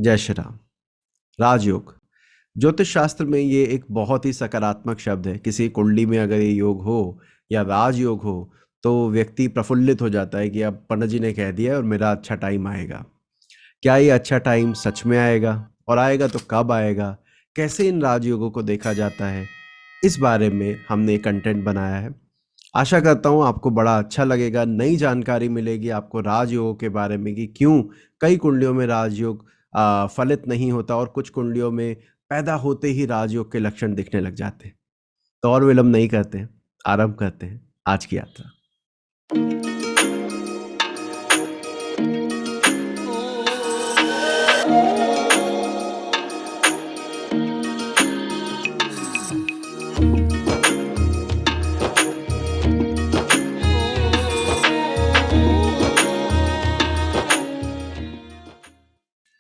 जय श्री राम। राजयोग ज्योतिष शास्त्र में ये एक बहुत ही सकारात्मक शब्द है। किसी कुंडली में अगर ये योग हो या राजयोग हो तो व्यक्ति प्रफुल्लित हो जाता है कि अब पंडित जी ने कह दिया और मेरा अच्छा टाइम आएगा। क्या ये अच्छा टाइम सच में आएगा, और आएगा तो कब आएगा, कैसे इन राजयोगों को देखा जाता है, इस बारे में हमने कंटेंट बनाया है। आशा करता हूँ आपको बड़ा अच्छा लगेगा, नई जानकारी मिलेगी आपको राजयोगों के बारे में कि क्यों कई कुंडलियों में राजयोग फलित नहीं होता और कुछ कुंडलियों में पैदा होते ही राजयोग के लक्षण दिखने लग जाते हैं। तो और विलंब नहीं करते हैं, आरंभ करते हैं आज की यात्रा।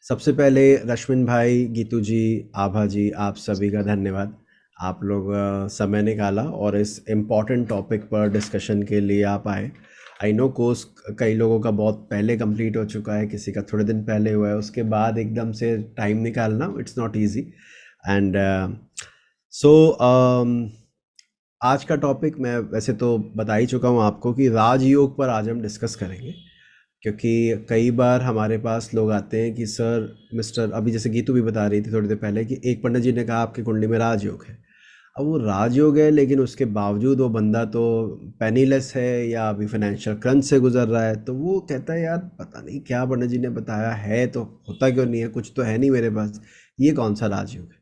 सबसे पहले रश्मिन भाई, गीतू जी, आभा जी, आप सभी का धन्यवाद। आप लोग समय निकाला और इस इम्पॉर्टेंट टॉपिक पर डिस्कशन के लिए आप आए। आई नो कोर्स कई लोगों का बहुत पहले कंप्लीट हो चुका है, किसी का थोड़े दिन पहले हुआ है, उसके बाद एकदम से टाइम निकालना it's not easy. And so आज का टॉपिक मैं वैसे तो बता ही चुका हूँ आपको कि राजयोग पर आज हम डिस्कस करेंगे। क्योंकि कई बार हमारे पास लोग आते हैं कि सर मिस्टर, अभी जैसे गीतू भी बता रही थी थोड़ी देर पहले कि एक पंडित जी ने कहा आपकी कुंडली में राजयोग है। अब वो राजयोग है लेकिन उसके बावजूद वो बंदा तो पेनीलेस है या अभी फाइनेंशियल क्रंच से गुजर रहा है, तो वो कहता है यार पता नहीं क्या पंडित जी ने बताया है, तो होता क्यों नहीं है, कुछ तो है नहीं मेरे पास, ये कौन सा राजयोग है।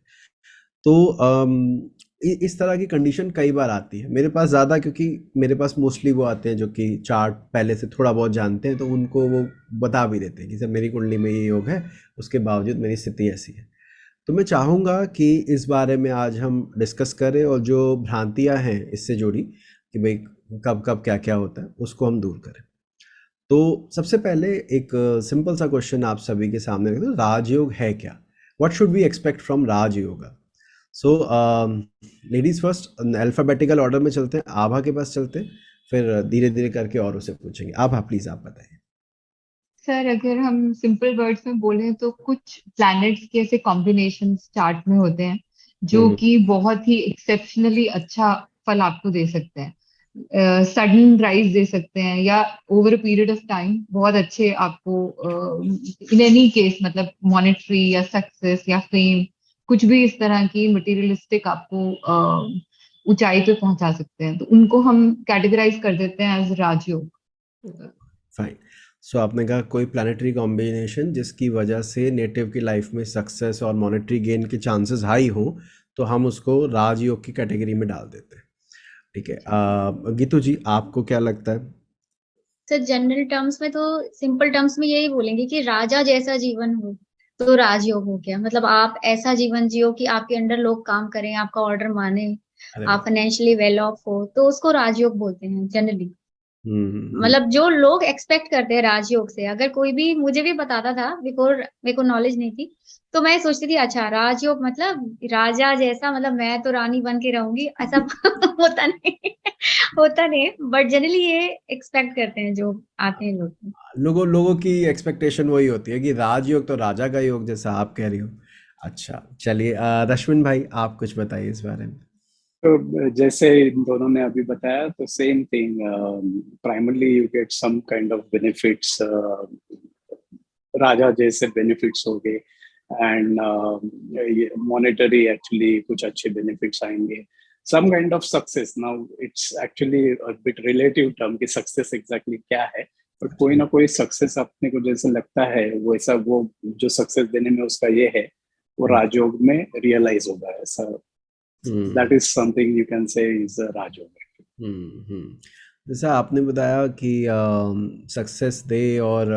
तो इस तरह की कंडीशन कई बार आती है मेरे पास ज़्यादा, क्योंकि मेरे पास मोस्टली वो आते हैं जो कि चार्ट पहले से थोड़ा बहुत जानते हैं, तो उनको वो बता भी देते हैं कि सर मेरी कुंडली में ये योग है, उसके बावजूद मेरी स्थिति ऐसी है। तो मैं चाहूँगा कि इस बारे में आज हम डिस्कस करें और जो भ्रांतियाँ हैं इससे जुड़ी कि भाई कब कब क्या क्या होता है उसको हम दूर करें। तो सबसे पहले एक सिंपल सा क्वेश्चन आप सभी के सामने रखते हैं, राजयोग है क्या? What should we expect from राजयोग? So ladies first, alphabetical order में चलते हैं, आभा के पास चलते हैं, फिर धीरे धीरे करके और उसे पूछेंगे। आभा प्लीज आप बताइए। सर, अगर हम सिंपल वर्ड्स में बोलें तो कुछ प्लैनेट्स के ऐसे कॉम्बिनेशन चार्ट में होते हैं जो हम्म। कि बहुत ही एक्सेप्शनली अच्छा फल आपको दे सकते हैं, सडन राइज दे सकते हैं, या over a period of time बहुत अच्छे आपको इन एनी केस, मतलब मॉनेटरी या सक्सेस या फेम, कुछ भी इस तरह की मटेरियलिस्टिक आपको ऊंचाई पे पहुंचा सकते हैं। तो उनको हम कैटेगराइज कर देते हैं एज राजयोग। फाइन। सो आपने कहा कोई प्लानिटरी कॉम्बिनेशन जिसकी वजह से नेटिव की लाइफ में सक्सेस और मॉनेटरी गेन के चांसेस हाई हो, तो हम उसको राजयोग की कैटेगरी में डाल देते हैं। ठीक है, गीतू जी आपको क्या लगता है? सर, जनरल टर्म्स में तो सिंपल टर्म्स में यही बोलेंगे कि राजा जैसा जीवन हो तो राजयोग हो गया। मतलब आप ऐसा जीवन जियो कि आपके अंडर लोग काम करें, आपका ऑर्डर माने, अरे आप वाह। फाइनेंशियली वेल ऑफ हो, तो उसको राजयोग बोलते हैं जनरली। हम्म। मतलब जो लोग एक्सपेक्ट करते हैं राजयोग से, अगर कोई भी मुझे भी बताता था बिफोर, मेरे को नॉलेज नहीं थी, तो मैं सोचती थी अच्छा राजयोग मतलब राजा जैसा, मतलब मैं तो रानी बन के रहूंगी ऐसा। होता नहीं, होता नहीं, बट जनरली ये एक्सपेक्ट करते हैं जो आते हैं लोग। लोगों लोगों की एक्सपेक्टेशन वही होती है कि राजयोग तो राजा का योग जैसा आप कह रही हो। अच्छा चलिए, रश्मिन भाई आप कुछ बताइए इस बारे में। तो जैसे इन दोनों ने अभी बताया तो same thing, primarily you get some kind of benefits, राजा जैसे बेनिफिट्स हो गए, एंड मॉनेटरी एक्चुअली कुछ अच्छे बेनिफिट्स आएंगे, some kind of success. Now it's actually bit relative term कि सक्सेस एग्जैक्टली क्या है, बट कोई अच्छा। ना कोई सक्सेस अपने को जैसे लगता है वैसा वो जो सक्सेस देने में उसका ये है वो हम्म। राजयोग में रियलाइज होगा। ऐसा हम्म। that is something you can say is a Rajyoga. हम्म। जैसा आपने बताया कि सक्सेस दे और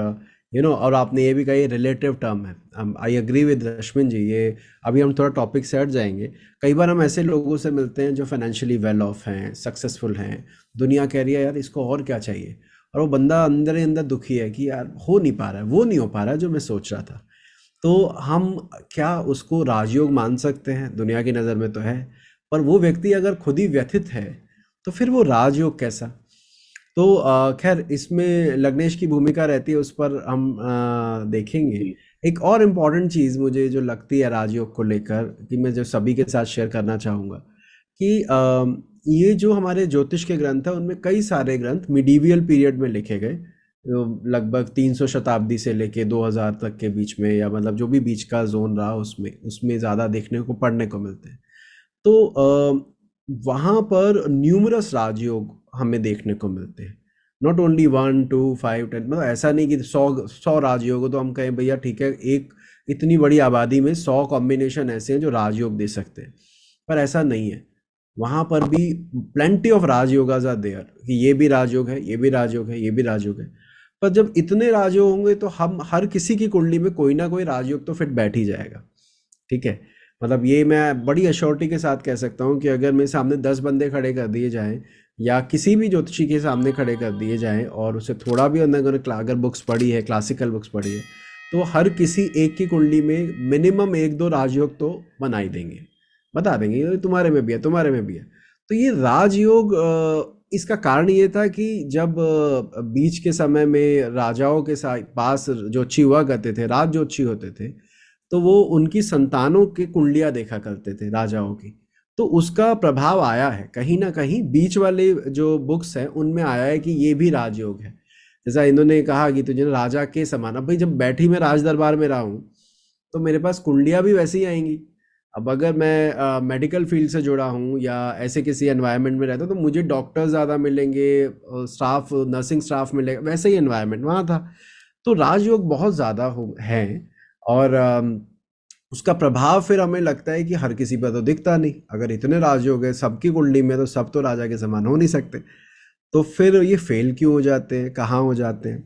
और आपने ये भी कहा ये रिलेटिव टर्म है। आई एग्री विद रश्मिन जी, ये अभी हम थोड़ा टॉपिक से हट जाएंगे। कई बार हम ऐसे लोगों से मिलते हैं जो फाइनेंशियली वेल ऑफ हैं, सक्सेसफुल हैं, दुनिया कह रही है यार इसको और क्या चाहिए, और वो बंदा अंदर ही अंदर दुखी है कि यार हो नहीं पा रहा है, वो नहीं हो पा रहा है जो मैं सोच रहा था। तो हम क्या उसको राजयोग मान सकते हैं? दुनिया की नज़र में तो है, पर वो व्यक्ति अगर खुद ही व्यथित है तो फिर वो राजयोग कैसा? तो खैर इसमें लग्नेश की भूमिका रहती है, उस पर हम देखेंगे। जी। एक और इम्पॉर्टेंट चीज़ मुझे जो लगती है राजयोग को लेकर, कि मैं जो सभी के साथ शेयर करना चाहूँगा, कि ये जो हमारे ज्योतिष के ग्रंथ है उनमें कई सारे ग्रंथ मिडीवियल पीरियड में लिखे गए, लगभग 300 शताब्दी से लेके 2000 तक के बीच में, या मतलब जो भी बीच का जोन रहा उसमें ज़्यादा देखने को पढ़ने को मिलते हैं। तो वहाँ पर न्यूमरस राजयोग हमें देखने को मिलते हैं, नॉट ओनली 1 2 5 10, मतलब ऐसा नहीं कि 100 राजयोग हो तो हम कहें भैया ठीक है, एक इतनी बड़ी आबादी में 100 कॉम्बिनेशन ऐसे हैं जो राजयोग दे सकते हैं, पर ऐसा नहीं है। वहाँ पर भी प्लेंटी ऑफ राजयोगाज आर देयर, कि ये भी राजयोग है, ये भी राजयोग है, ये भी राजयोग है। पर जब इतने राजयोग होंगे तो हम हर किसी की कुंडली में कोई ना कोई राजयोग तो फिट बैठ ही जाएगा, ठीक है। मतलब ये मैं बड़ी अश्योरिटी के साथ कह सकता हूँ कि अगर मेरे सामने 10 बंदे खड़े कर दिए जाएं, या किसी भी ज्योतिषी के सामने खड़े कर दिए जाएं, और उसे थोड़ा भी अगर बुक्स पढ़ी है, क्लासिकल बुक्स पढ़ी है, तो हर किसी एक की कुंडली में मिनिमम 1-2 राजयोग तो बना ही देंगे, बता देंगे ये तुम्हारे में भी है, तुम्हारे में भी है। तो ये राजयोग, इसका कारण ये था कि जब बीच के समय में राजाओं के साथ पास ज्योतिषी हुआ करते थे, राज ज्योतिषी होते थे, तो वो उनकी संतानों की कुंडलियां देखा करते थे राजाओं की, तो उसका प्रभाव आया है कहीं ना कहीं, बीच वाले जो बुक्स हैं उनमें आया है कि ये भी राजयोग है। जैसा इन्होंने कहा कि तुझे राजा के समान, अब भाई जब बैठी मैं राज दरबार में रहा हूँ तो मेरे पास कुंडलियां भी वैसी ही आएंगी। अब अगर मैं मेडिकल फील्ड से जुड़ा हूँ या ऐसे किसी एनवायरनमेंट में रहता हूँ तो मुझे डॉक्टर ज़्यादा मिलेंगे, स्टाफ, नर्सिंग स्टाफ मिलेगा, वैसे ही एनवायरनमेंट वहाँ था। तो राजयोग बहुत ज़्यादा है, और उसका प्रभाव फिर हमें लगता है कि हर किसी पर तो दिखता नहीं। अगर इतने राजयोग है सबकी कुंडली में, तो सब तो राजा के समान हो नहीं सकते, तो फिर ये फेल क्यों हो जाते हैं, कहाँ हो जाते हैं।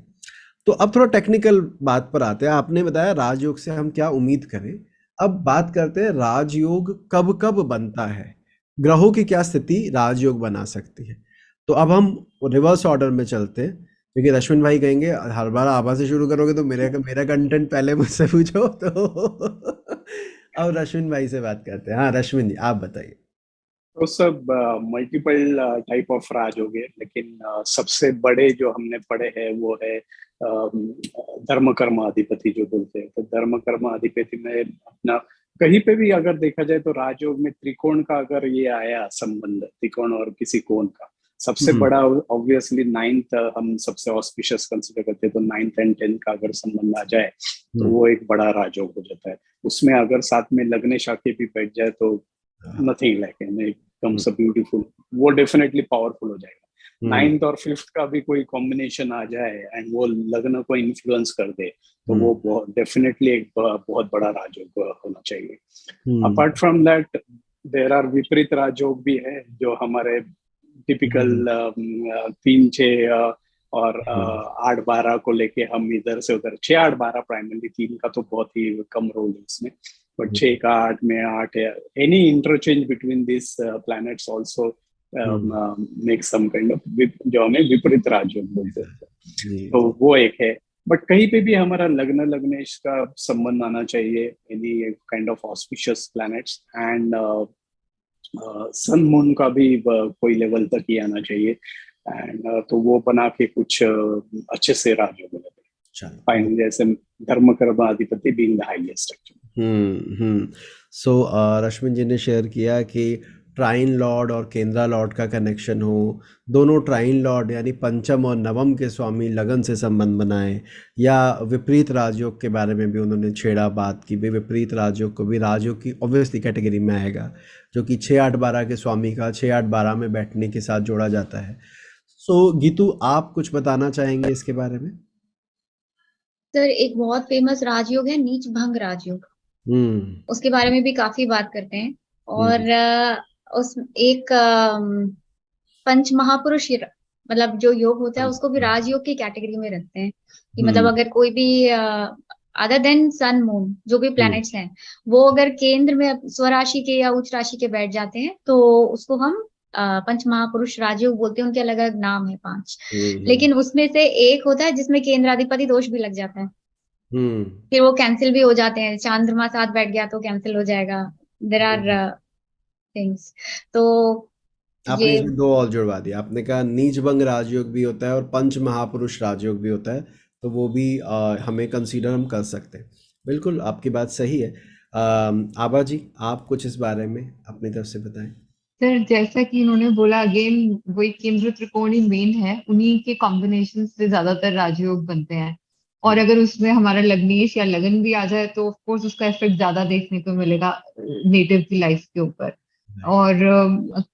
तो अब थोड़ा टेक्निकल बात पर आते हैं। आपने बताया राजयोग से हम क्या उम्मीद करें, अब बात करते हैं राजयोग कब कब बनता है, ग्रहों की क्या स्थिति राजयोग बना सकती है। तो अब हम रिवर्स ऑर्डर में चलते हैं, क्योंकि रश्मिन भाई कहेंगे हर बार आभा से शुरू करोगे तो मेरा कंटेंट पहले मुझसे पूछो, तो अब रश्मिन भाई से बात करते हैं। हाँ रश्मिन जी, आप बताइए। तो सब मल्टीपल टाइप ऑफ राज हो गए, लेकिन सबसे बड़े जो हमने पढ़े हैं वो है धर्म कर्म अधिपति जो बोलते हैं। तो धर्म कर्म अधिपति में अपना कहीं पे भी अगर देखा जाए तो राजयोग में त्रिकोण का अगर ये आया संबंध, त्रिकोण और किसी कोण का, सबसे बड़ा ऑब्वियसली 9th हम सबसे ऑस्पिशियस कंसिडर करते हैं। तो 9th and 10th का अगर संबंध आ जाए तो वो एक बड़ा राजयोग हो जाता है। उसमें अगर साथ में लग्न शाखे भी बैठ जाए तो नथिंग लाइक एकदम सब ब्यूटीफुल, वो डेफिनेटली पावरफुल हो जाएगा। 9th और 5th का भी कोई कॉम्बिनेशन आ जाए एंड वो लग्न को इन्फ्लुएंस कर दे तो वो डेफिनेटली एक बहुत बड़ा राजयोग होना चाहिए। Apart from that there are विपरीत राजयोग भी है जो हमारे टिपिकल 3-6 और 8-12 को लेके हम इधर से उधर, 6-8-12 प्राइमरली, 3 का तो बहुत ही कम रोल है इसमें, बट 6 का 8 में 8 any interchange between this planets also make some kind of, जो हमें विपरीत राजयोग बोलते हैं। तो वो एक है। बट कहीं पे भी हमारा लग्न लग्नेश का संबंध आना चाहिए, any kind of auspicious planets, and sun moon का भी कोई लेवल तक ही आना चाहिए, एंड तो वो बना के कुछ अच्छे से राजयोग बनते हैं। फाइनली जैसे धर्म कर्म अधिपति बीइंग द हाईएस्ट एक्चुअली। सो रश्मिन जी ने शेयर किया कि ट्राइन लॉर्ड और केंद्रा लॉर्ड का कनेक्शन हो, दोनों ट्राइन लॉर्ड यानी पंचम और नवम के स्वामी लगन से संबंध बनाए, या विपरीत राजयोग के बारे में भी उन्होंने छेड़ा बात की। विपरीत राजयोग को भी राजयोग की ऑब्वियसली कैटेगरी में आएगा, जो कि 6-8-12 के स्वामी का 6-8-12 में बैठने के साथ जोड़ा जाता है। सो गीतू, आप कुछ बताना चाहेंगे इसके बारे में? सर एक बहुत फेमस राजयोग है नीच भंग राजयोग, उसके बारे में भी काफी बात करते हैं। और उस एक पंच महापुरुष मतलब जो योग होता है उसको भी राजयोग की कैटेगरी में रखते हैं कि मतलब अगर कोई भी अदर देन सन मून जो भी प्लैनेट्स हैं वो अगर केंद्र में स्वराशि के या उच्च राशि के बैठ जाते हैं तो उसको हम पंच महापुरुष राजयोग बोलते हैं। उनके अलग अलग नाम है 5, लेकिन उसमें से एक होता है जिसमें केंद्राधिपति दोष भी लग जाता है, फिर वो कैंसिल भी हो जाते हैं। चंद्रमा साथ बैठ गया तो कैंसिल हो जाएगा। There are things. तो आपने इसमें 2 और जुड़वा दिया। आपने कहा नीच भंग राजयोग भी होता है और पंच महापुरुष राजयोग भी होता है, तो वो भी हमें कंसीडर हम कर सकते हैं। बिल्कुल आपकी बात सही है। आभा जी, आप कुछ इस बारे में अपनी तरफ से बताएं। सर जैसा कि इन्होंने बोला, अगेन वही केंद्र त्रिकोणी मेन है, उन्हीं के कॉम्बिनेशन से ज्यादातर राजयोग बनते हैं। और अगर उसमें हमारा लग्नेश या लगन भी आ जाए तो ऑफ कोर्स उसका इफेक्ट ज्यादा देखने को मिलेगा नेटिव की लाइफ के ऊपर। और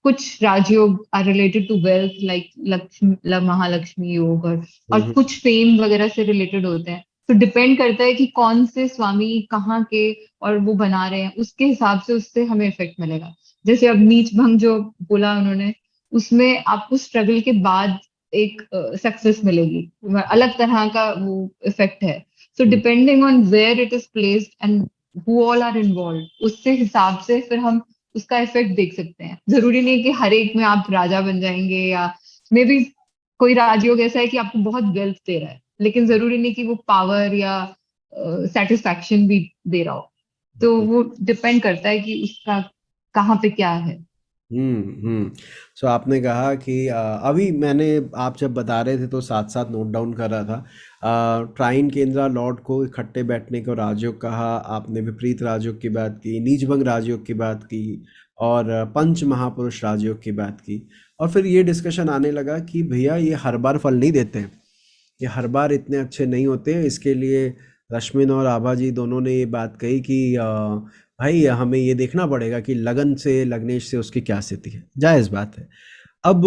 कुछ Rajyoga are related to wealth, like Lakshmi Mahalakshmi yoga, और कुछ फेम वगैरह से रिलेटेड होते हैं। तो डिपेंड करता है कि कौन से स्वामी कहाँ के और वो बना रहे हैं, उसके हिसाब से उससे हमें इफेक्ट मिलेगा। जैसे अब नीच भंग जो बोला उन्होंने, उसमें आपको स्ट्रगल के बाद एक सक्सेस मिलेगी, अलग तरह का वो इफेक्ट है। So depending on where it is placed and who all are involve, उससे हिसाब से फिर हम उसका इफेक्ट देख सकते हैं। जरूरी नहीं कि हर एक में आप राजा बन जाएंगे, या मे बी कोई राजयोग ऐसा है कि आपको बहुत वेल्थ दे रहा है, लेकिन जरूरी नहीं कि वो पावर या सेटिस्फैक्शन भी दे रहा हो। तो वो डिपेंड करता है कि उसका कहाँ पे क्या है। सो आपने कहा कि अभी मैंने, आप जब बता रहे थे तो साथ साथ नोट डाउन कर रहा था। ट्राइन केंद्रा लॉर्ड को इकट्ठे बैठने को राजयोग कहा, आपने विपरीत राजयोग की बात की, नीचभंग राजयोग की बात की, और पंच महापुरुष राजयोग की बात की। और फिर ये डिस्कशन आने लगा कि भैया ये हर बार फल नहीं देते हैं, ये हर बार इतने अच्छे नहीं होते हैं। इसके लिए रश्मिन और आभा जी दोनों ने ये बात कही कि भाई हमें ये देखना पड़ेगा कि लगन से, लग्नेश से उसकी क्या स्थिति है। जायज़ बात है। अब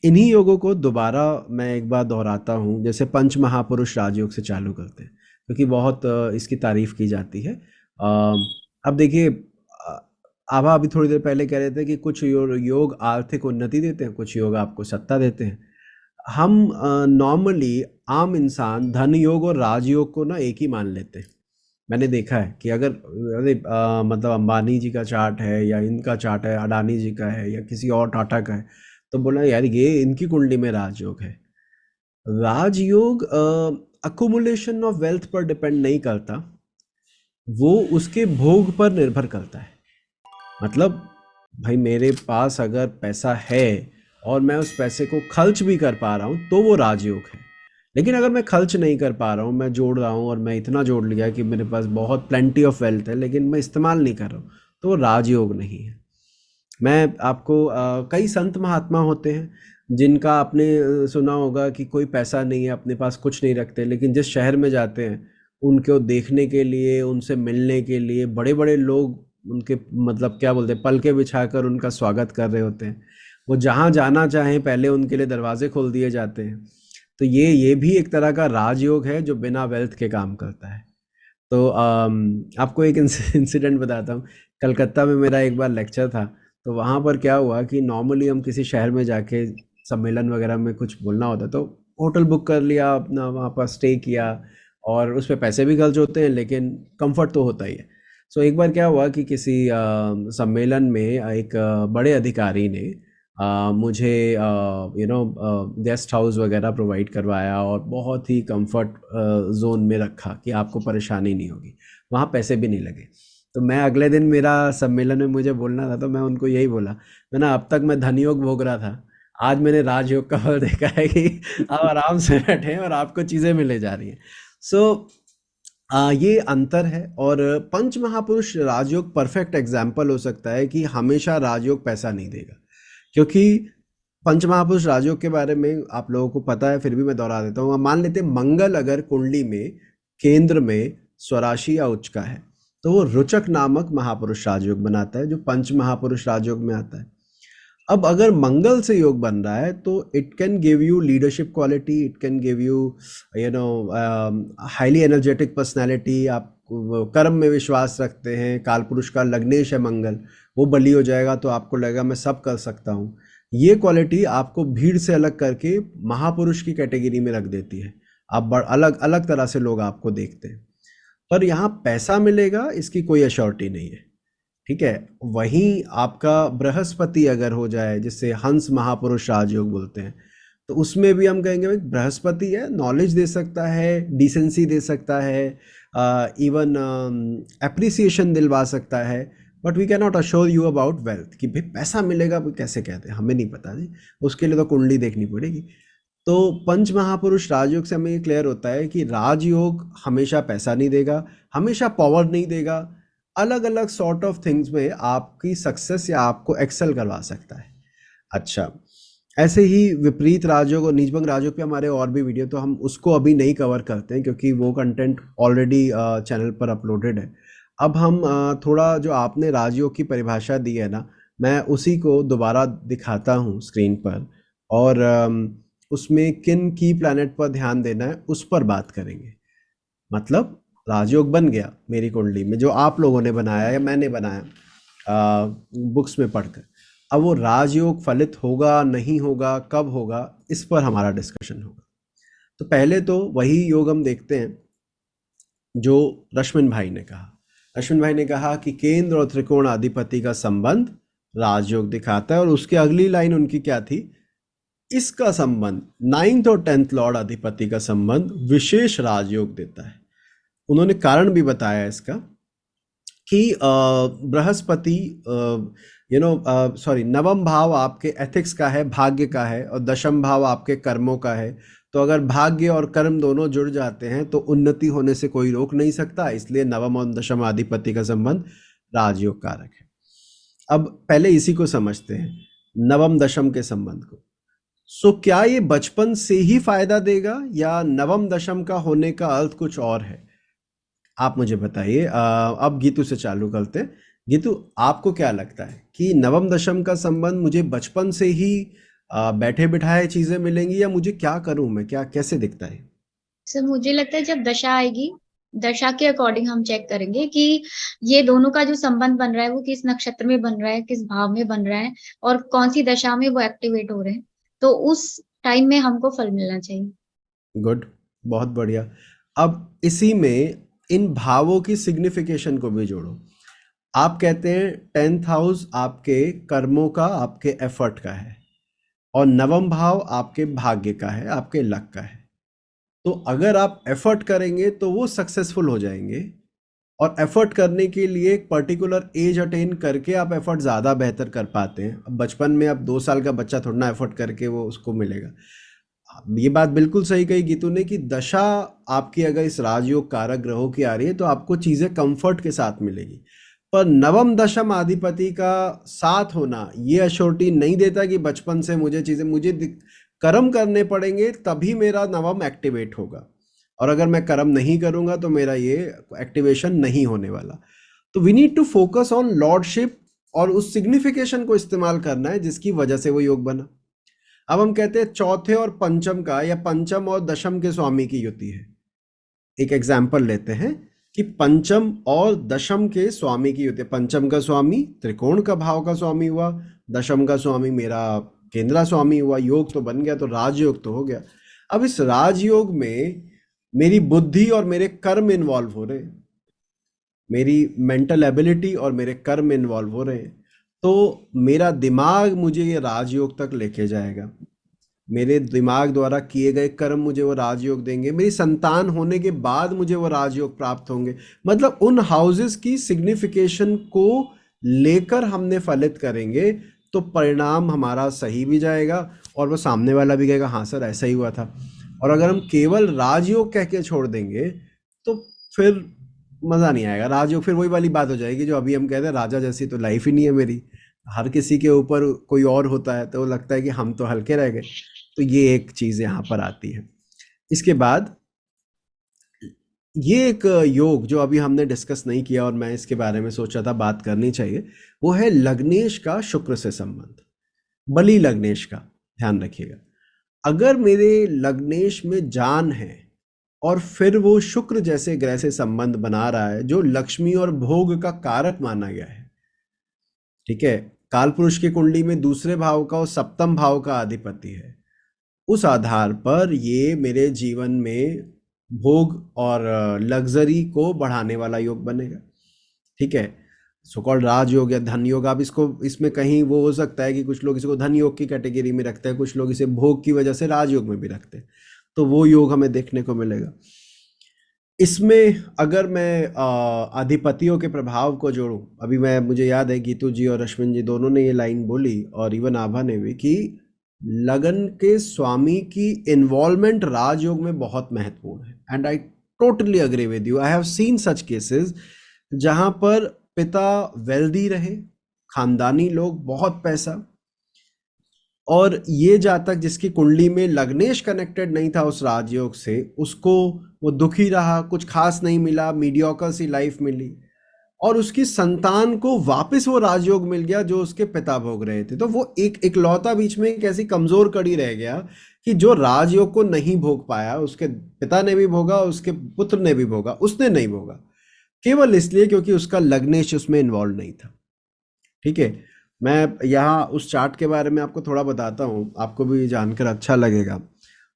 इन्हीं योगों को दोबारा मैं एक बार दोहराता हूँ, जैसे पंच महापुरुष राजयोग से चालू करते हैं, क्योंकि बहुत इसकी तारीफ की जाती है। अब देखिए, आभा अभी थोड़ी देर पहले कह रहे थे कि कुछ योग आर्थिक उन्नति देते हैं, कुछ योग आपको सत्ता देते हैं। हम नॉर्मली आम इंसान धन योग और राजयोग को ना एक ही मान लेते हैं। मैंने देखा है कि अगर मतलब अंबानी जी का चार्ट है या इनका चार्ट है, अडानी जी का है या किसी और टाटा का है, तो बोला यार ये इनकी कुंडली में राजयोग है। राजयोग अकुमुलेशन ऑफ वेल्थ पर डिपेंड नहीं करता, वो उसके भोग पर निर्भर करता है। मतलब भाई मेरे पास अगर पैसा है और मैं उस पैसे को खर्च भी कर पा रहा हूँ तो वो राजयोग है। लेकिन अगर मैं खर्च नहीं कर पा रहा हूँ, मैं जोड़ रहा हूँ और मैं इतना जोड़ लिया कि मेरे पास बहुत प्लेंटी ऑफ वेल्थ है, लेकिन मैं इस्तेमाल नहीं कर रहा हूँ, तो वो राजयोग नहीं है। मैं आपको कई संत महात्मा होते हैं जिनका आपने सुना होगा कि कोई पैसा नहीं है, अपने पास कुछ नहीं रखते, लेकिन जिस शहर में जाते हैं उनको देखने के लिए, उनसे मिलने के लिए बड़े बड़े लोग उनके मतलब क्या बोलते हैं, पलके बिछाकर उनका स्वागत कर रहे होते हैं। वो जहाँ जाना चाहें पहले उनके लिए दरवाजे खोल दिए जाते हैं। तो ये भी एक तरह का राजयोग है जो बिना वेल्थ के काम करता है। तो आपको एक इंसिडेंट बताता हूँ। कलकत्ता में मेरा एक बार लेक्चर था, तो वहाँ पर क्या हुआ कि नॉर्मली हम किसी शहर में जाके सम्मेलन वगैरह में कुछ बोलना होता तो होटल बुक कर लिया, अपना वहाँ पर स्टे किया, और उस पर पैसे भी खर्च होते हैं लेकिन कंफर्ट तो होता ही है। सो एक बार क्या हुआ कि किसी सम्मेलन में एक बड़े अधिकारी ने मुझे गेस्ट हाउस वगैरह प्रोवाइड करवाया और बहुत ही कंफर्ट जोन में रखा कि आपको परेशानी नहीं होगी, वहाँ पैसे भी नहीं लगे। तो मैं अगले दिन, मेरा सम्मेलन में मुझे बोलना था, तो मैं उनको यही बोला, मैं ना अब तक मैं धनयोग भोग रहा था, आज मैंने राजयोग का फल देखा है कि आप आराम से बैठे हैं और आपको चीज़ें मिले जा रही हैं। सो ये अंतर है। और पंच महापुरुष राजयोग परफेक्ट एग्जाम्पल हो सकता है कि हमेशा राजयोग पैसा नहीं देगा, क्योंकि पंच महापुरुष राजयोग के बारे में आप लोगों को पता है, फिर भी मैं दोहरा देता हूँ। मान लेते हैं मंगल अगर कुंडली में केंद्र में स्वराशि या उच्च का है, तो वो रुचक नामक महापुरुष राजयोग बनाता है, जो पंच महापुरुष राजयोग में आता है। अब अगर मंगल से योग बन रहा है तो it can give you leadership quality, it can give you highly energetic personality. आप कर्म में विश्वास रखते हैं, काल पुरुष का लग्नेश है मंगल, वो बली हो जाएगा तो आपको लगेगा मैं सब कर सकता हूँ। ये क्वालिटी आपको भीड़ से अलग करके महापुरुष की कैटेगरी में रख देती है। आप अलग अलग तरह से लोग आपको देखते हैं। पर यहाँ पैसा मिलेगा इसकी कोई अश्योरिटी नहीं है, ठीक है। वहीं आपका बृहस्पति अगर हो जाए, जिससे हंस महापुरुष राजयोग बोलते हैं, तो उसमें भी हम कहेंगे भाई बृहस्पति है, नॉलेज दे सकता है, डिसेंसी दे सकता है, इवन एप्रिसिएशन दिलवा सकता है, but we can not assure you about wealth कि भाई पैसा मिलेगा कैसे कहते हैं, हमें नहीं पता जी, उसके लिए तो कुंडली देखनी पड़ेगी। तो पंच महापुरुष राजयोग से हमें ये क्लियर होता है कि राजयोग हमेशा पैसा नहीं देगा, हमेशा पावर नहीं देगा, अलग अलग सॉर्ट ऑफ थिंग्स में आपकी सक्सेस या आपको एक्सेल करवा सकता है। अच्छा, ऐसे ही विपरीत राजयोग और नीचभंग राजयोग पे हमारे और भी वीडियो, तो हम उसको अभी नहीं कवर करते हैं क्योंकि वो कंटेंट ऑलरेडी चैनल पर अपलोडेड है। अब हम थोड़ा जो आपने राजयोग की परिभाषा दी है ना, मैं उसी को दोबारा दिखाता हूँ स्क्रीन पर, और उसमें किन की प्लैनेट पर ध्यान देना है उस पर बात करेंगे। मतलब राजयोग बन गया मेरी कुंडली में, जो आप लोगों ने बनाया या मैंने बनाया बुक्स में पढ़कर। अब वो राजयोग फलित होगा नहीं होगा, कब होगा, इस पर हमारा डिस्कशन होगा। तो पहले तो वही योग हम देखते हैं जो रश्मिन भाई ने कहा। रश्मिन भाई ने कहा कि केंद्र और त्रिकोण अधिपति का संबंध राजयोग दिखाता है, और उसके अगली लाइन उनकी क्या थी, इसका संबंध 9th और 10th लॉर्ड अधिपति का संबंध विशेष राजयोग देता है। उन्होंने कारण भी बताया इसका कि बृहस्पति नवम भाव आपके एथिक्स का है, भाग्य का है, और दशम भाव आपके कर्मों का है। तो अगर भाग्य और कर्म दोनों जुड़ जाते हैं तो उन्नति होने से कोई रोक नहीं सकता, इसलिए नवम और दशम अधिपति का संबंध राजयोग कारक है। अब पहले इसी को समझते हैं, नवम दशम के संबंध को। सो क्या ये बचपन से ही फायदा देगा या नवम दशम का होने का अर्थ कुछ और है? आप मुझे बताइए। अब गीतू से चालू करते हैं। गीतू, आपको क्या लगता है कि नवम दशम का संबंध मुझे बचपन से ही बैठे बिठाए चीजें मिलेंगी, या मुझे क्या करूं मैं, क्या कैसे दिखता है? सर मुझे लगता है जब दशा आएगी, दशा के अकॉर्डिंग हम चेक करेंगे कि ये दोनों का जो संबंध बन रहा है वो किस नक्षत्र में बन रहा है, किस भाव में बन रहा है, और कौन सी दशा में वो एक्टिवेट हो रहे हैं। तो उस टाइम में हमको फल मिलना चाहिए। गुड, बहुत बढ़िया। अब इसी में इन भावों की सिग्निफिकेशन को भी जोड़ो। आप कहते हैं 10th हाउस आपके कर्मों का, आपके एफर्ट का है, और नवम भाव आपके भाग्य का है, आपके लक का है। तो अगर आप एफर्ट करेंगे तो वो सक्सेसफुल हो जाएंगे, और एफर्ट करने के लिए एक पर्टिकुलर एज अटेन करके आप एफर्ट ज़्यादा बेहतर कर पाते हैं। अब बचपन में अब 2 साल का बच्चा थोड़ा ना एफर्ट करके वो उसको मिलेगा। ये बात बिल्कुल सही कही गीतू ने कि दशा आपकी अगर इस राजयोग कारक ग्रहों की आ रही है तो आपको चीज़ें कंफर्ट के साथ मिलेगी, पर नवम दशम अधिपति का साथ होना ये अश्योरिटी नहीं देता कि बचपन से मुझे कर्म करने पड़ेंगे तभी मेरा नवम एक्टिवेट होगा, और अगर मैं कर्म नहीं करूंगा तो मेरा ये एक्टिवेशन नहीं होने वाला। तो we need to focus on lordship और उस सिग्निफिकेशन को इस्तेमाल करना है जिसकी वजह से वो योग बना। अब हम कहते हैं चौथे और पंचम का, या पंचम और दशम के स्वामी की युति है। एक एग्जाम्पल लेते हैं कि पंचम और दशम के स्वामी की युति। पंचम का स्वामी त्रिकोण का भाव का स्वामी हुआ, दशम का स्वामी मेरा केंद्रा स्वामी हुआ, योग तो बन गया, तो राजयोग तो हो गया। अब इस राजयोग में मेरी बुद्धि और मेरे कर्म इन्वॉल्व हो रहे हैं, मेरी मेंटल एबिलिटी और मेरे कर्म इन्वॉल्व हो रहे हैं। तो मेरा दिमाग मुझे ये राजयोग तक लेके जाएगा, मेरे दिमाग द्वारा किए गए कर्म मुझे वो राजयोग देंगे, मेरी संतान होने के बाद मुझे वो राजयोग प्राप्त होंगे। मतलब उन हाउसेस की सिग्निफिकेशन को लेकर हमने फलित करेंगे तो परिणाम हमारा सही भी जाएगा, और वो सामने वाला भी कहेगा हाँ सर ऐसा ही हुआ था। और अगर हम केवल राजयोग कह के छोड़ देंगे तो फिर मज़ा नहीं आएगा। राजयोग फिर वही वाली बात हो जाएगी जो अभी हम कहते हैं, राजा जैसी तो लाइफ ही नहीं है मेरी, हर किसी के ऊपर कोई और होता है तो लगता है कि हम तो हल्के रह गए। तो ये एक चीज़ यहाँ पर आती है। इसके बाद ये एक योग जो अभी हमने डिस्कस नहीं किया और मैं इसके बारे में सोचा था बात करनी चाहिए, वो है लग्नेश का शुक्र से संबंध, बली लग्नेश का। ध्यान रखिएगा, अगर मेरे लग्नेश में जान है और फिर वो शुक्र जैसे ग्रह से संबंध बना रहा है जो लक्ष्मी और भोग का कारक माना गया है, ठीक है, कालपुरुष की कुंडली में दूसरे भाव का और सप्तम भाव का अधिपति है, उस आधार पर ये मेरे जीवन में भोग और लग्जरी को बढ़ाने वाला योग बनेगा। ठीक है, सो कॉल्ड राजयोग या धन योग। आप इसको, इसमें कहीं वो हो सकता है कि कुछ लोग इसको धन योग की कैटेगरी में रखते हैं, कुछ लोग इसे भोग की वजह से राजयोग में भी रखते हैं, तो वो योग हमें देखने को मिलेगा। इसमें अगर मैं अधिपतियों के प्रभाव को जोड़ूं, अभी मुझे याद है गीतू जी और अश्विन जी दोनों ने ये लाइन बोली और इवन आभा ने भी कि लगन के स्वामी की इन्वॉल्वमेंट राजयोग में बहुत महत्वपूर्ण है। And I totally agree with you. I have seen such cases जहां पर पिता वेल्दी रहे, खानदानी लोग, बहुत पैसा, और ये जातक जिसकी कुंडली में लग्नेश कनेक्टेड नहीं था उस राजयोग से, उसको वो दुखी रहा, कुछ खास नहीं मिला, मीडियोकर सी लाइफ मिली, और उसकी संतान को वापस वो राजयोग मिल गया जो उसके पिता भोग रहे थे। तो वो एक इकलौता बीच में एक ऐसी कमजोर कड़ी रह गया कि जो राजयोग को नहीं भोग पाया, उसके पिता ने भी भोगा, उसके पुत्र ने भी भोगा, उसने नहीं भोगा, केवल इसलिए क्योंकि उसका लग्नेश उसमें इन्वॉल्व नहीं था। ठीक है, मैं यहाँ उस चार्ट के बारे में आपको थोड़ा बताता हूँ, आपको भी जानकर अच्छा लगेगा।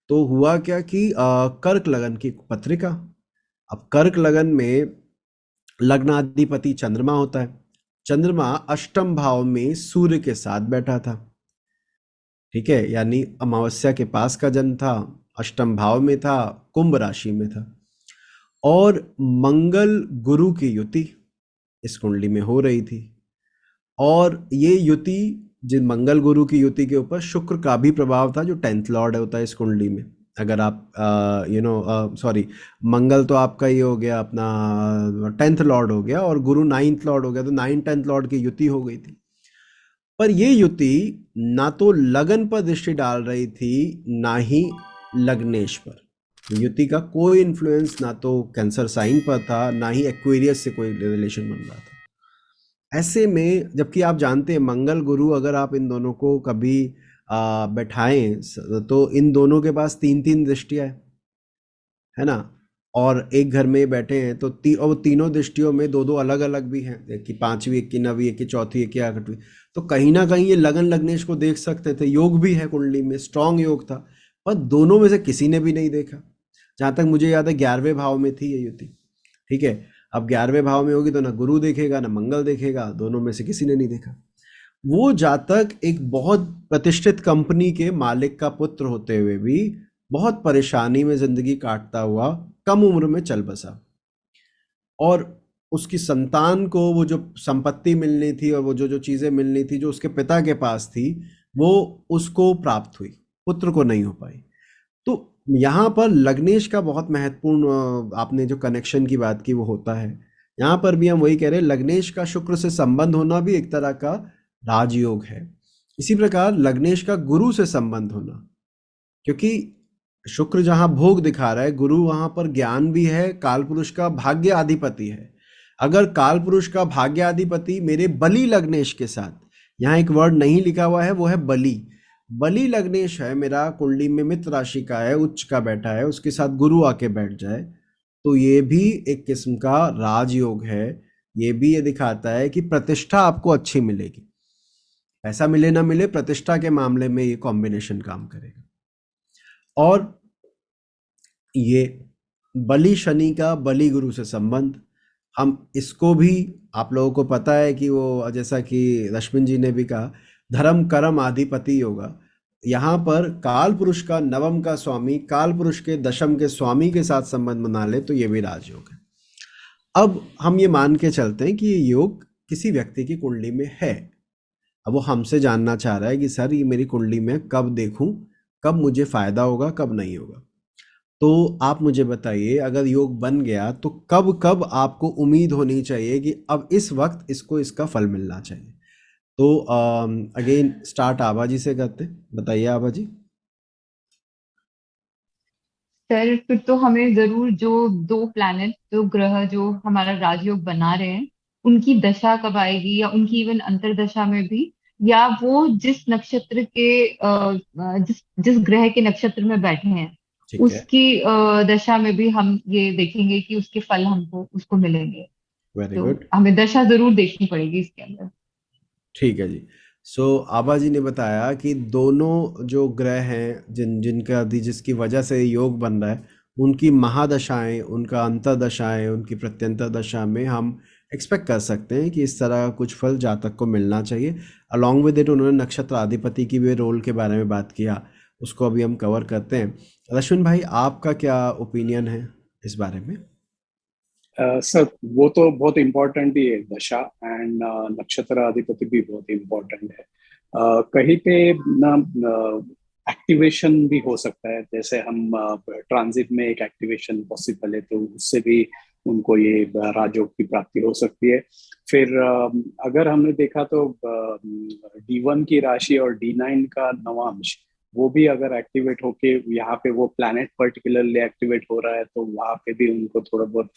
तो हुआ क्या कि कर्क लगन की पत्रिका, अब कर्क लगन में लग्नाधिपति चंद्रमा होता है। चंद्रमा अष्टम भाव में सूर्य के साथ बैठा था। ठीक है, यानी अमावस्या के पास का जन्म था, अष्टम भाव में था, कुंभ राशि में था, और मंगल गुरु की युति इस कुंडली में हो रही थी। और ये युति, जिन मंगल गुरु की युति के ऊपर शुक्र का भी प्रभाव था, जो 10th लॉर्ड होता है इस कुंडली में। अगर आप सॉरी, मंगल तो आपका ये हो गया अपना 10th लॉर्ड हो गया, और गुरु 9th लॉर्ड हो गया, तो 9 10th लॉर्ड की युति हो गई थी। पर ये युति ना तो लगन पर दृष्टि डाल रही थी, ना ही लग्नेश पर। युति का कोई इन्फ्लुएंस ना तो कैंसर साइन पर था, ना ही एक्वेरियस से कोई रिलेशन बन रहा था। ऐसे में, जबकि आप जानते हैं मंगल गुरु, अगर आप इन दोनों को कभी बैठाएं तो इन दोनों के पास 3 दृष्टियां है ना, और एक घर में बैठे हैं तो और वो तीनों दृष्टियों में 2 अलग अलग भी हैं, एक की 5वीं, एक की 9वीं, एक की 4थी, एक की 8वीं। तो कहीं ना कहीं ये लगन लग्नेश को देख सकते थे। योग भी है कुंडली में, स्ट्रांग योग था, पर दोनों में से किसी ने भी नहीं देखा। जहां तक मुझे याद है 11वें भाव में थी ये युति। ठीक है, अब 11वें भाव में होगी तो ना गुरु देखेगा ना मंगल देखेगा, दोनों में से किसी ने नहीं देखा। वो जातक एक बहुत प्रतिष्ठित कंपनी के मालिक का पुत्र होते हुए भी बहुत परेशानी में जिंदगी काटता हुआ कम उम्र में चल बसा, और उसकी संतान को वो जो संपत्ति मिलनी थी और वो जो चीजें मिलनी थी जो उसके पिता के पास थी, वो उसको प्राप्त हुई, पुत्र को नहीं हो पाई। तो यहाँ पर लग्नेश का बहुत महत्वपूर्ण, आपने जो कनेक्शन की बात की वो होता है। यहाँ पर भी हम वही कह रहे हैं, लग्नेश का शुक्र से संबंध होना भी एक तरह का राजयोग है। इसी प्रकार लग्नेश का गुरु से संबंध होना, क्योंकि शुक्र जहां भोग दिखा रहा है, गुरु वहां पर ज्ञान भी है, काल पुरुष का भाग्य अधिपति है। अगर काल पुरुष का भाग्य अधिपति मेरे बली लग्नेश के साथ, यहाँ एक वर्ड नहीं लिखा हुआ है, वो है बली, बली लग्नेश है मेरा, कुंडली में मित्र राशि का है, उच्च का बैठा है, उसके साथ गुरु आके बैठ जाए, तो ये भी एक किस्म का राजयोग है। ये भी ये दिखाता है कि प्रतिष्ठा आपको अच्छी मिलेगी, पैसा मिले ना मिले, प्रतिष्ठा के मामले में ये कॉम्बिनेशन काम करेगा। और ये बली शनि का बली गुरु से संबंध, हम इसको भी, आप लोगों को पता है कि वो, जैसा कि रश्मिन जी ने भी कहा, धर्म कर्म आधिपति योगा, यहाँ पर काल पुरुष का नवम का स्वामी काल पुरुष के दशम के स्वामी के साथ संबंध बना ले तो ये भी राजयोग है। अब हम ये मान के चलते हैं कि ये योग किसी व्यक्ति की कुंडली में है। अब वो हमसे जानना चाह रहा है कि सर ये मेरी कुंडली में कब देखूं, कब मुझे फायदा होगा, कब नहीं होगा। तो आप मुझे बताइए, अगर योग बन गया तो कब कब आपको उम्मीद होनी चाहिए कि अब इस वक्त इसको इसका फल मिलना चाहिए। तो अगेन स्टार्ट आभा जी से करते, बताइए आभा जी। सर फिर तो हमें जरूर जो 2 प्लैनेट, 2 ग्रह जो हमारा राजयोग बना रहे हैं, उनकी दशा कब आएगी, या उनकी इवन अंतरदशा में भी, या वो जिस नक्षत्र के जिस ग्रह के नक्षत्र में बैठे हैं ठीक है, उसकी दशा में भी हम ये देखेंगे कि उसके फल हमको उसको मिलेंगे। वेरी तो गुड, हमें दशा जरूर देखनी पड़ेगी इसके अंदर। ठीक है जी। सो आभा जी ने बताया कि दोनों जो ग्रह हैं जिनका जिसकी वजह से योग बन रहा है, उनकी महादशाएं, उनका अंतरदशाएं, उनकी प्रत्यंतर दशा में हम एक्सपेक्ट कर सकते हैं कि इस तरह कुछ फल जातक को मिलना चाहिए। अलॉन्ग विद इट उन्होंने नक्षत्र अधिपति की भी रोल के बारे में बात किया, उसको अभी हम कवर करते हैं। रश्मिन भाई, आपका क्या ओपिनियन है इस बारे में? सर वो तो बहुत इम्पोर्टेंट ही है दशा, एंड नक्षत्र अधिपति भी बहुत इम्पोर्टेंट है। कहीं पे ना एक्टिवेशन भी हो सकता है, जैसे हम ट्रांजिट में एक एक्टिवेशन पॉसिबल है, तो उससे भी उनको ये राजयोग की प्राप्ति हो सकती है। फिर अगर हमने देखा तो D1 की राशि और D9 का नवांश, वो भी अगर एक्टिवेट होके यहाँ पे वो प्लैनेट पर्टिकुलरली एक्टिवेट हो रहा है, तो वहाँ पे भी उनको थोड़ा बहुत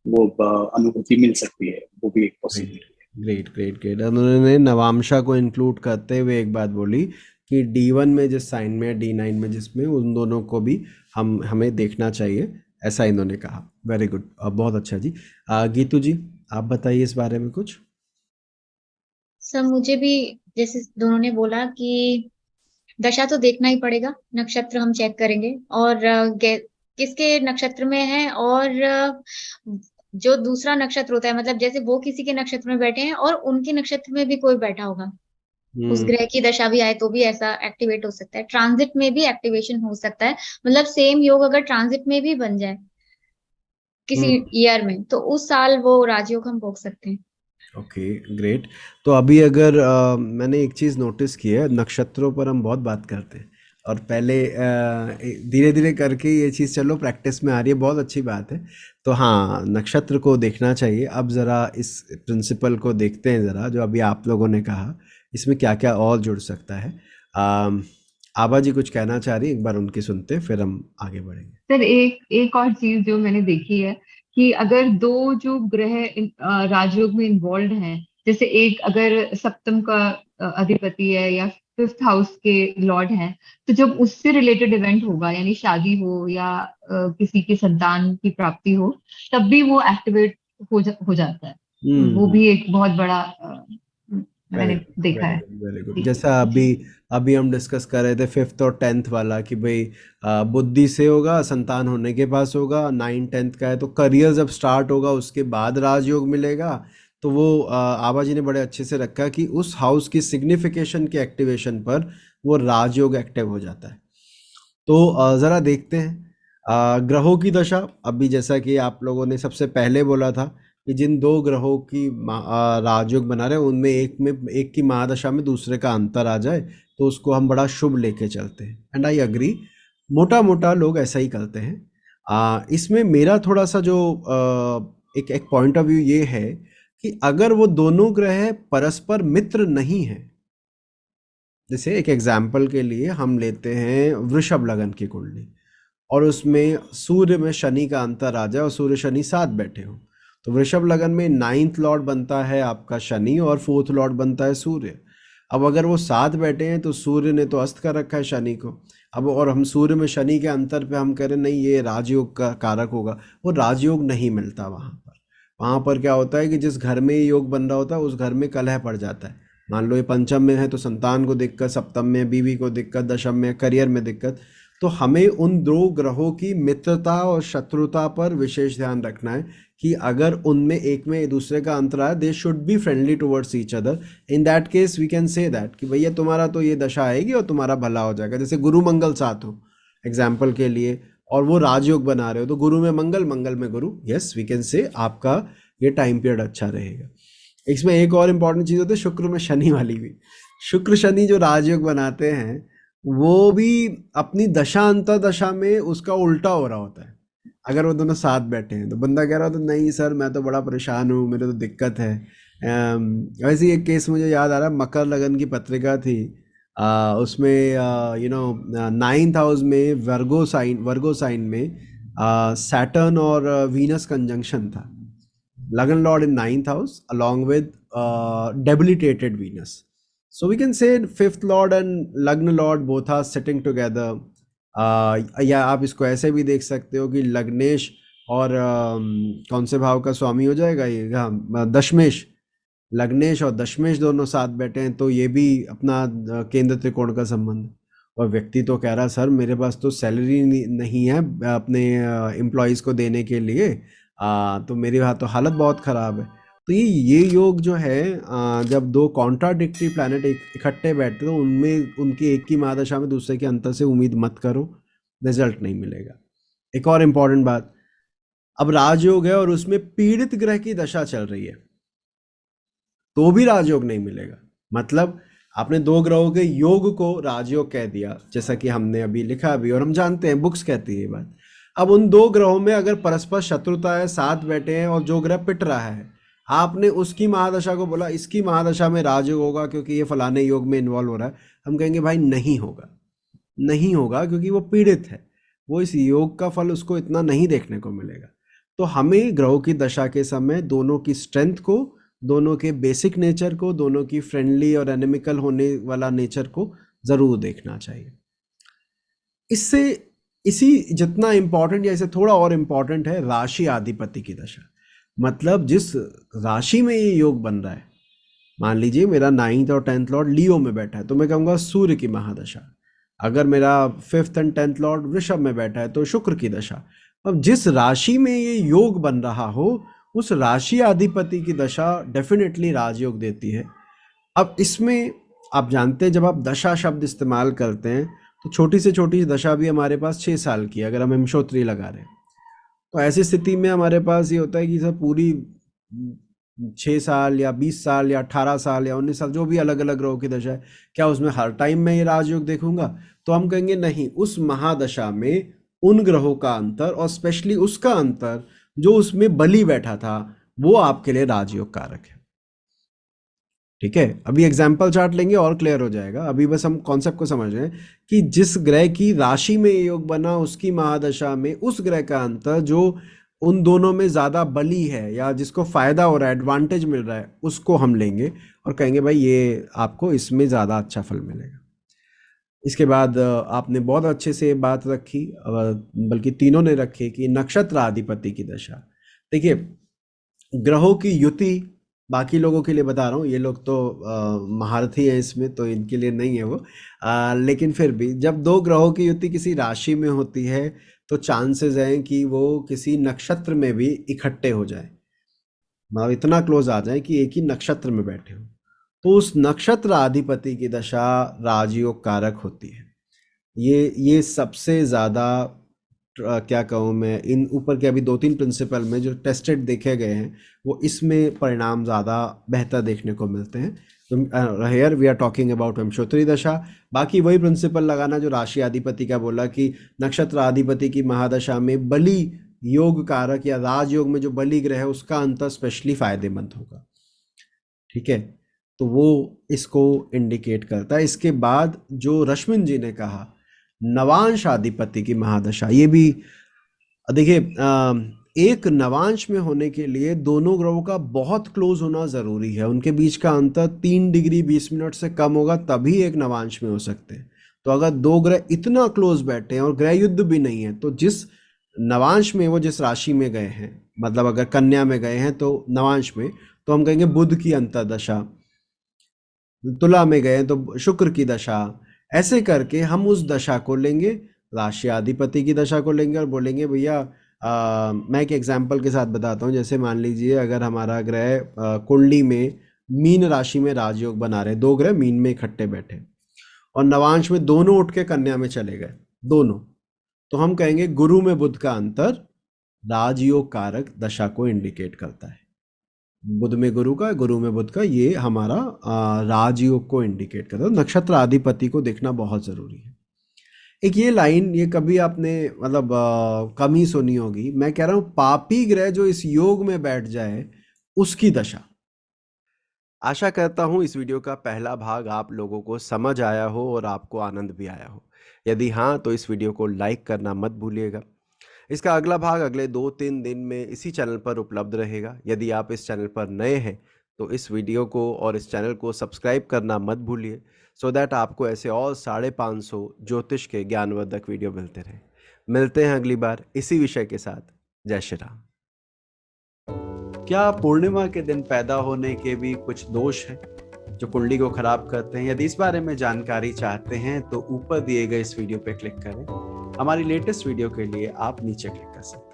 वो अनुभूति मिल सकती है, वो भी एक पॉसिबिलिटी है। Great great great. उन्होंने नवांशा को इंक्लूड करते हुए एक बात बोली कि D1 में जिस साइन में है, D9 में जिसमें, उन दोनों को भी हमें देखना चाहिए, ऐसा इन्होंने कहा। वेरी गुड, बहुत अच्छा जी। गीतू जी, आप बताइए इस बारे में कुछ। सर मुझे भी जैसे दोनों ने बोला कि दशा तो देखना ही पड़ेगा, नक्षत्र हम चेक करेंगे और किसके नक्षत्र में है, और जो दूसरा नक्षत्र होता है, मतलब जैसे वो किसी के नक्षत्र में बैठे हैं और उनके नक्षत्र में भी कोई बैठा होगा, उस ग्रह की दशा भी आए तो भी ऐसा एक्टिवेट हो सकता है। ट्रांजिट में भी एक्टिवेशन हो सकता है, मतलब सेम योग अगर ट्रांजिट में भी बन जाए किसी ईयर में, तो उस साल वो राजयोग हम भोग सकते हैं। Okay great. तो अभी अगर मैंने एक चीज़ नोटिस की है, नक्षत्रों पर हम बहुत बात करते हैं और पहले धीरे धीरे करके ये चीज़ चलो प्रैक्टिस में आ रही है, बहुत अच्छी बात है। तो हाँ, नक्षत्र को देखना चाहिए। अब ज़रा इस प्रिंसिपल को देखते हैं ज़रा, जो अभी आप लोगों ने कहा, इसमें क्या क्या और जुड़ सकता है। आभा जी कुछ कहना चाह रही, एक बार उनकी सुनते हैं, फिर हम आगे बढ़ेंगे। सर एक और चीज जो मैंने देखी है कि अगर दो जो ग्रह राजयोग में इन्वॉल्व हैं, जैसे एक अगर सप्तम का अधिपति है या फिफ्थ हाउस के लॉर्ड हैं, तो जब उससे रिलेटेड इवेंट होगा, यानी शादी हो या किसी की संतान की प्राप्ति हो, तब भी वो एक्टिवेट हो जाता है। तो वो भी एक बहुत बड़ा मैंने देखा है। Very good. जैसा अभी हम डिस्कस कर रहे थे 5th और 10th वाला कि भाई बुद्धि से होगा, संतान होने के पास होगा, 9 10th का है तो करियर जब स्टार्ट होगा उसके बाद राजयोग मिलेगा। तो वो आभा जी ने बड़े अच्छे से रखा कि उस हाउस की सिग्निफिकेशन के एक्टिवेशन पर वो राजयोग एक्टिव हो जाता है। तो ज़रा देखते हैं ग्रहों की दशा। अभी जैसा कि आप लोगों ने सबसे पहले बोला था कि जिन दो ग्रहों की राजयोग बना रहे हैं, उनमें एक की महादशा में दूसरे का अंतर आ जाए तो उसको हम बड़ा शुभ लेके चलते हैं, एंड आई अग्री, मोटा मोटा लोग ऐसा ही करते हैं। इसमें मेरा थोड़ा सा जो एक पॉइंट ऑफ व्यू ये है कि अगर वो दोनों ग्रह परस्पर मित्र नहीं हैं, जैसे एक एग्जाम्पल के लिए हम लेते हैं वृषभ लगन की कुंडली, और उसमें सूर्य में शनि का अंतर आ जाए और सूर्य शनि साथ बैठे हो, तो वृषभ लगन में 9th लॉर्ड बनता है आपका शनि और 4th लॉर्ड बनता है सूर्य। अब अगर वो साथ बैठे हैं तो सूर्य ने तो अस्त कर रखा है शनि को, अब और हम सूर्य में शनि के अंतर पे हम कह रहे नहीं ये राजयोग का कारक होगा, वो राजयोग नहीं मिलता वहाँ पर क्या होता है कि जिस घर में ये योग बन रहा होता है उस घर में कलह पड़ जाता है। मान लो ये पंचम में है तो संतान को दिक्कत, सप्तम में बीवी को दिक्कत, दशम में करियर में दिक्कत। तो हमें उन दो ग्रहों की मित्रता और शत्रुता पर विशेष ध्यान रखना है कि अगर उनमें एक में दूसरे का अंतर आया, they should be friendly towards each other. In that case we can say that कि भैया तुम्हारा तो ये दशा आएगी और तुम्हारा भला हो जाएगा। जैसे गुरु मंगल साथ हो एग्जाम्पल के लिए, और वो राजयोग बना रहे हो, तो गुरु में मंगल, मंगल में गुरु, यस वी कैन से आपका ये टाइम पीरियड अच्छा रहेगा। इसमें एक और इम्पॉर्टेंट चीज़ होती है शुक्र में शनि वाली भी। शुक्र शनि जो राजयोग बनाते हैं वो भी अपनी दशा अंतर दशा में उसका उल्टा हो रहा होता है। अगर वो दोनों साथ बैठे हैं तो बंदा कह रहा होता नहीं सर मैं तो बड़ा परेशान हूँ, मेरे तो दिक्कत है। वैसे ही एक केस मुझे याद आ रहा है, मकर लगन की पत्रिका थी, उसमें 9th हाउस में वर्गो साइन में सैटर्न और वीनस कंजंक्शन था। लगन Lord in 9th house along with debilitated Venus. So we can say 5th lord and lagna lord both are sitting together. या आप इसको ऐसे भी देख सकते हो कि लग्नेश और कौन से भाव का स्वामी हो जाएगा ये, दशमेश, लग्नेश और दशमेश दोनों साथ बैठे हैं तो ये भी अपना केंद्र त्रिकोण का संबंध। और व्यक्ति तो कह रहा सर मेरे पास तो सैलरी नहीं है अपने एम्प्लॉयज़ को देने के लिए, तो मेरी तो हालत बहुत ख़राब है। तो ये योग जो है जब दो कॉन्ट्राडिक्टरी प्लैनेट इकट्ठे बैठते तो उनमें उनकी एक की महादशा में दूसरे के अंतर से उम्मीद मत करो, रिजल्ट नहीं मिलेगा। एक और इम्पॉर्टेंट बात, अब राजयोग है और उसमें पीड़ित ग्रह की दशा चल रही है तो भी राजयोग नहीं मिलेगा। मतलब आपने दो ग्रहों के योग को राजयोग कह दिया, जैसा कि हमने अभी लिखा भी और हम जानते हैं, बुक्स कहती है ये बात। अब उन दो ग्रहों में अगर परस्पर शत्रुता है, साथ बैठे हैं और जो ग्रह पिट रहा है, आपने उसकी महादशा को बोला इसकी महादशा में राजयोग होगा क्योंकि ये फलाने योग में इन्वॉल्व हो रहा है, हम कहेंगे भाई नहीं होगा, नहीं होगा, क्योंकि वो पीड़ित है, वो इस योग का फल उसको इतना नहीं देखने को मिलेगा। तो हमें ग्रहों की दशा के समय दोनों की स्ट्रेंथ को, दोनों के बेसिक नेचर को, दोनों की फ्रेंडली और एनिमिकल होने वाला नेचर को जरूर देखना चाहिए। इससे इसी जितना इम्पोर्टेंट या इसे थोड़ा और इम्पोर्टेंट है राशि आधिपति की दशा। मतलब जिस राशि में ये योग बन रहा है, मान लीजिए मेरा 9th और 10th लॉर्ड लियो में बैठा है तो मैं कहूँगा सूर्य की महादशा। अगर मेरा 5th एंड 10th लॉर्ड वृषभ में बैठा है तो शुक्र की दशा। अब जिस राशि में ये योग बन रहा हो उस राशि अधिपति की दशा डेफिनेटली राजयोग देती है। अब इसमें आप जानते हैं जब आप दशा शब्द इस्तेमाल करते हैं तो छोटी से छोटी दशा भी हमारे पास 6 साल की है, अगर हम हिमशोत्री लगा रहे हैं तो ऐसी स्थिति में हमारे पास ये होता है कि सर पूरी 6 साल या 20 साल या 18 साल या 19 साल जो भी अलग अलग ग्रहों की दशा है, क्या उसमें हर टाइम मैं ये राजयोग देखूंगा? तो हम कहेंगे नहीं, उस महादशा में उन ग्रहों का अंतर और स्पेशली उसका अंतर जो उसमें बलि बैठा था वो आपके लिए राजयोग कारक है। ठीक है, अभी एग्जाम्पल चार्ट लेंगे और क्लियर हो जाएगा। अभी बस हम कॉन्सेप्ट को समझ रहे हैं कि जिस ग्रह की राशि में योग बना उसकी महादशा में उस ग्रह का अंतर जो उन दोनों में ज्यादा बली है या जिसको फायदा हो रहा है, एडवांटेज मिल रहा है, उसको हम लेंगे और कहेंगे भाई ये आपको इसमें ज्यादा अच्छा फल मिलेगा। इसके बाद आपने बहुत अच्छे से बात रखी, बल्कि तीनों ने रखी, कि नक्षत्र अधिपति की दशा। देखिए ग्रहों की युति बाकी लोगों के लिए बता रहा हूँ, ये लोग तो महारथी हैं इसमें तो इनके लिए नहीं है वो, लेकिन फिर भी जब दो ग्रहों की युति किसी राशि में होती है तो चांसेस हैं कि वो किसी नक्षत्र में भी इकट्ठे हो जाए, मतलब इतना क्लोज आ जाए कि एक ही नक्षत्र में बैठे हो, तो उस नक्षत्र अधिपति की दशा राजयोग कारक होती है। ये सबसे ज़्यादा क्या कहूँ मैं, इन ऊपर के अभी 2-3 प्रिंसिपल में जो टेस्टेड देखे गए हैं वो इसमें परिणाम ज़्यादा बेहतर देखने को मिलते हैं। तो here we are talking about Vimshottari dasha. बाकी वही प्रिंसिपल लगाना जो राशि अधिपति का बोला कि नक्षत्र अधिपति की महादशा में बलि योग कारक या राजयोग में जो बलि ग्रह है उसका अंतर स्पेशली फायदेमंद होगा। ठीक है, तो वो इसको इंडिकेट करता है। इसके बाद जो रश्मिन जी ने कहा नवांश अधिपति की महादशा, ये भी देखिए एक नवांश में होने के लिए दोनों ग्रहों का बहुत क्लोज होना जरूरी है, उनके बीच का अंतर 3 डिग्री 20 मिनट से कम होगा तभी एक नवांश में हो सकते हैं। तो अगर दो ग्रह इतना क्लोज बैठे हैं और ग्रह युद्ध भी नहीं है तो जिस नवांश में वो जिस राशि में गए हैं, मतलब अगर कन्या में गए हैं तो नवांश में, तो हम कहेंगे बुध की अंतर्दशा, तुला में गए तो शुक्र की दशा, ऐसे करके हम उस दशा को लेंगे, राशि अधिपति की दशा को लेंगे और बोलेंगे भैया मैं एक एग्जांपल के साथ बताता हूँ। जैसे मान लीजिए अगर हमारा ग्रह कुंडली में मीन राशि में राजयोग बना रहे, दो ग्रह मीन में इकट्ठे बैठे और नवांश में दोनों उठ के कन्या में चले गए दोनों, तो हम कहेंगे गुरु में बुध का अंतर राजयोग कारक दशा को इंडिकेट करता है। बुध में गुरु का, गुरु में बुध का, ये हमारा राजयोग को इंडिकेट करता है। नक्षत्र अधिपति को देखना बहुत जरूरी है। एक ये लाइन ये कभी आपने मतलब कम ही सुनी होगी, मैं कह रहा हूं पापी ग्रह जो इस योग में बैठ जाए उसकी दशा। आशा करता हूं इस वीडियो का पहला भाग आप लोगों को समझ आया हो और आपको आनंद भी आया हो। यदि हाँ तो इस वीडियो को लाइक करना मत भूलिएगा। इसका अगला भाग अगले 2-3 दिन में इसी चैनल पर उपलब्ध रहेगा। यदि आप इस चैनल पर नए हैं तो इस वीडियो को और इस चैनल को सब्सक्राइब करना मत भूलिए, सो दैट आपको ऐसे और 550 ज्योतिष के ज्ञानवर्धक वीडियो मिलते रहे। मिलते हैं अगली बार इसी विषय के साथ। जय श्री राम। क्या पूर्णिमा के दिन पैदा होने के भी कुछ दोष हैं जो कुंडली को खराब करते हैं? यदि इस बारे में जानकारी चाहते हैं तो ऊपर दिए गए इस वीडियो पे क्लिक करें। हमारी लेटेस्ट वीडियो के लिए आप नीचे क्लिक कर सकते हैं।